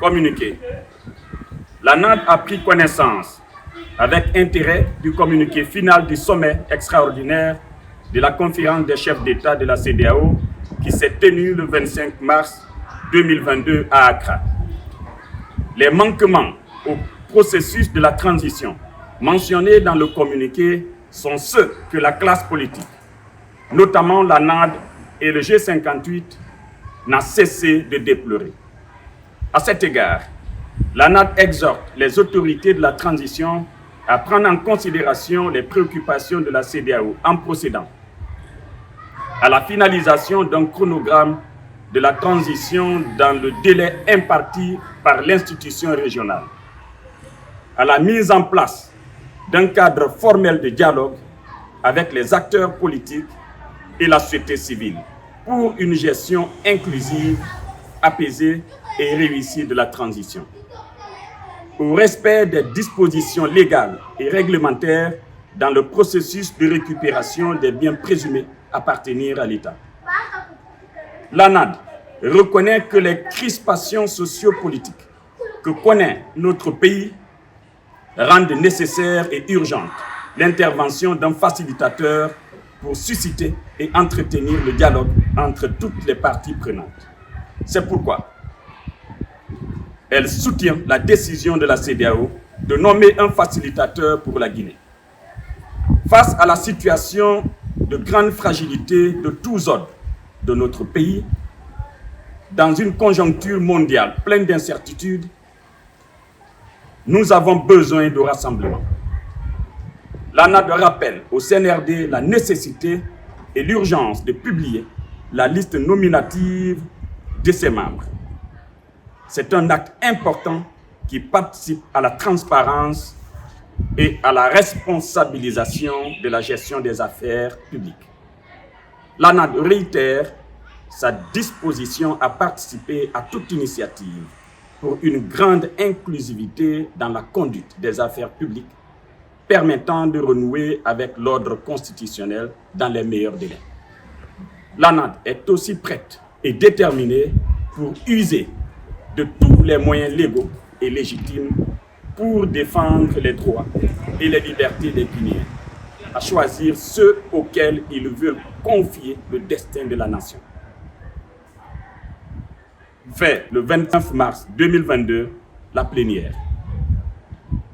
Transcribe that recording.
Communiqué. La NAD a pris connaissance avec intérêt du communiqué final du sommet extraordinaire de la conférence des chefs d'État de la CEDEAO qui s'est tenue le 25 mars 2022 à Accra. Les manquements au processus de la transition mentionnés dans le communiqué sont ceux que la classe politique, notamment la NAD et le G58, n'a cessé de déplorer. À cet égard, la NAD exhorte les autorités de la transition à prendre en considération les préoccupations de la CEDEAO en procédant à la finalisation d'un chronogramme de la transition dans le délai imparti par l'institution régionale, à la mise en place d'un cadre formel de dialogue avec les acteurs politiques et la société civile pour une gestion inclusive, apaisée et réussie de la transition, au respect des dispositions légales et réglementaires dans le processus de récupération des biens présumés appartenir à l'État. La NAD reconnaît que les crispations sociopolitiques que connaît notre pays rendent nécessaire et urgente l'intervention d'un facilitateur pour susciter et entretenir le dialogue entre toutes les parties prenantes. C'est pourquoi elle soutient la décision de la CEDEAO de nommer un facilitateur pour la Guinée. Face à la situation de grande fragilité de tous ordres de notre pays, dans une conjoncture mondiale pleine d'incertitudes, nous avons besoin de rassemblement. La NAD rappelle au CNRD la nécessité et l'urgence de publier la liste nominative de ses membres. C'est un acte important qui participe à la transparence et à la responsabilisation de la gestion des affaires publiques. La NAD réitère sa disposition à participer à toute initiative pour une grande inclusivité dans la conduite des affaires publiques, permettant de renouer avec l'ordre constitutionnel dans les meilleurs délais. La NAD est aussi prête et déterminée pour user de tous les moyens légaux et légitimes pour défendre les droits et les libertés des Guinéens, à choisir ceux auxquels ils veulent confier le destin de la nation. Vers le 29 mars 2022, la plénière.